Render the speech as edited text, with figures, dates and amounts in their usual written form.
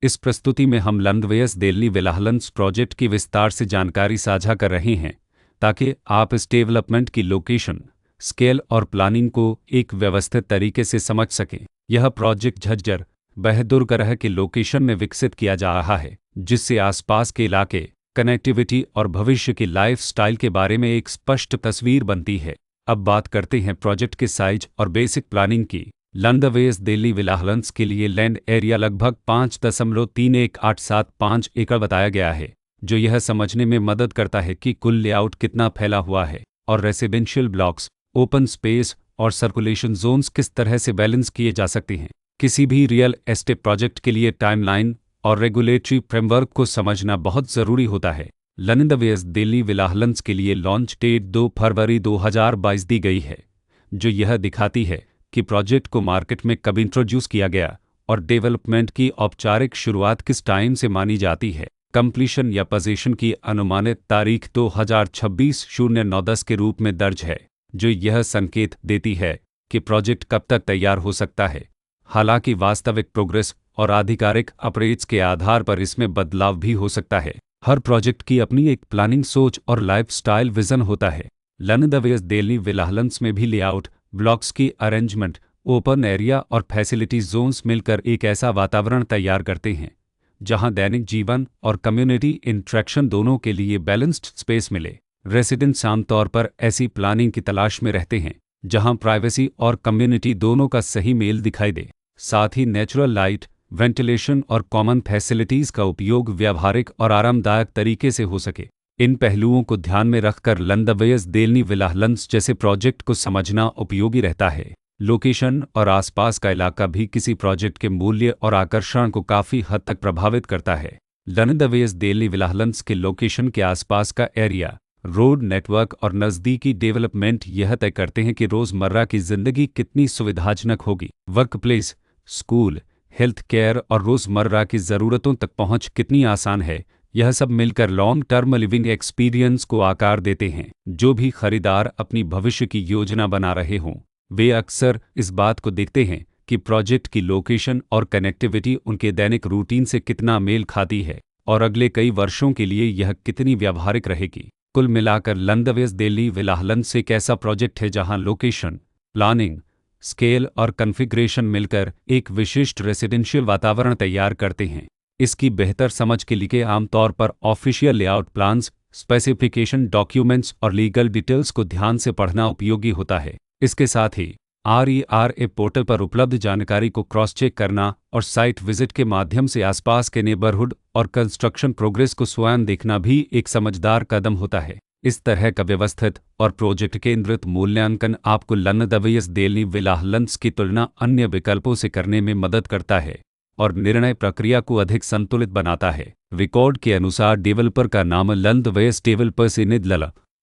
इस प्रस्तुति में हम लंदवेयस देल्ली विलाहलंस प्रोजेक्ट की विस्तार से जानकारी साझा कर रहे हैं ताकि आप इस डेवलपमेंट की लोकेशन, स्केल और प्लानिंग को एक व्यवस्थित तरीके से समझ सकें। यह प्रोजेक्ट झज्जर बहादुरगढ़ के लोकेशन में विकसित किया जा रहा है, जिससे आसपास के इलाके, कनेक्टिविटी और भविष्य की लाइफस्टाइल के बारे में एक स्पष्ट तस्वीर बनती है। अब बात करते हैं प्रोजेक्ट के साइज और बेसिक प्लानिंग की। लंदवेयस देल्ली विलाहलंस के लिए लैंड एरिया लगभग 5.31875 एकड़ बताया गया है, जो यह समझने में मदद करता है कि कुल लेआउट कितना फैला हुआ है और रेसिडेंशियल ब्लॉक्स, ओपन स्पेस और सर्कुलेशन जोन्स किस तरह से बैलेंस किए जा सकते हैं। किसी भी रियल एस्टेट प्रोजेक्ट के लिए टाइमलाइन और रेगुलेटरी फ्रेमवर्क को समझना बहुत ज़रूरी होता है। लंदवेयस देल्ली विलाहलंस के लिए लॉन्च डेट 2 फरवरी 2022 दी गई है, जो यह दिखाती है कि प्रोजेक्ट को मार्केट में कब इंट्रोड्यूस किया गया और डेवलपमेंट की औपचारिक शुरुआत किस टाइम से मानी जाती है। कंप्लीशन या पोजीशन की अनुमानित तारीख 2026-09-10 के रूप में दर्ज है, जो यह संकेत देती है कि प्रोजेक्ट कब तक तैयार हो सकता है। हालांकि वास्तविक प्रोग्रेस और आधिकारिक अपडेट्स के आधार पर इसमें बदलाव भी हो सकता है। हर प्रोजेक्ट की अपनी एक प्लानिंग सोच और लाइफस्टाइल विजन होता है। लंदवेयस देल्ली विलाहलंस में भी लेआउट, ब्लॉक्स की अरेंजमेंट, ओपन एरिया और फैसिलिटी जोन्स मिलकर एक ऐसा वातावरण तैयार करते हैं जहां दैनिक जीवन और कम्युनिटी इंटरेक्शन दोनों के लिए बैलेंस्ड स्पेस मिले। रेसिडेंट्स आमतौर पर ऐसी प्लानिंग की तलाश में रहते हैं जहां प्राइवेसी और कम्युनिटी दोनों का सही मेल दिखाई दे। साथ ही नेचुरल लाइट, वेंटिलेशन और कॉमन फैसिलिटीज़ का उपयोग व्यावहारिक और आरामदायक तरीके से हो सके। इन पहलुओं को ध्यान में रखकर लंदवेयस देल्ली विलाहलंस जैसे प्रोजेक्ट को समझना उपयोगी रहता है। लोकेशन और आसपास का इलाका भी किसी प्रोजेक्ट के मूल्य और आकर्षण को काफ़ी हद तक प्रभावित करता है। लंदवेयस देल्ली विलाहलंस के लोकेशन के आसपास का एरिया, रोड नेटवर्क और नज़दीकी डेवलपमेंट यह तय करते हैं कि रोज़मर्रा की ज़िंदगी कितनी सुविधाजनक होगी। Work place, school, health care और रोज़मर्रा की ज़रूरतों तक पहुंच कितनी आसान है। यह सब मिलकर लॉन्ग टर्म लिविंग एक्सपीरियंस को आकार देते हैं। जो भी खरीदार अपनी भविष्य की योजना बना रहे हों, वे अक्सर इस बात को देखते हैं कि प्रोजेक्ट की लोकेशन और कनेक्टिविटी उनके दैनिक रूटीन से कितना मेल खाती है और अगले कई वर्षों के लिए यह कितनी व्यावहारिक रहेगी। कुल मिलाकर लंदवेयस देल्ली विलाहलंस एक ऐसा प्रोजेक्ट है जहां लोकेशन, प्लानिंग, स्केल और कॉन्फ़िगरेशन मिलकर एक विशिष्ट रेसिडेंशियल वातावरण तैयार करते हैं। इसकी बेहतर समझ के लिए आमतौर पर official layout plans, specification documents और लीगल डिटेल्स को ध्यान से पढ़ना उपयोगी होता है। इसके साथ ही RERA पोर्टल पर उपलब्ध जानकारी को क्रॉस चेक करना और साइट विजिट के माध्यम से आसपास के नेबरहुड और कंस्ट्रक्शन प्रोग्रेस को स्वयं देखना भी एक समझदार कदम होता है। इस तरह का व्यवस्थित और प्रोजेक्ट केंद्रित मूल्यांकन आपको लंदवेयस देल्ली विलाहलंस की तुलना अन्य विकल्पों से करने में मदद करता है और निर्णय प्रक्रिया को अधिक संतुलित बनाता है। रिकॉर्ड के अनुसार डेवलपर का नाम लंदवेयस डेवलपर्स इन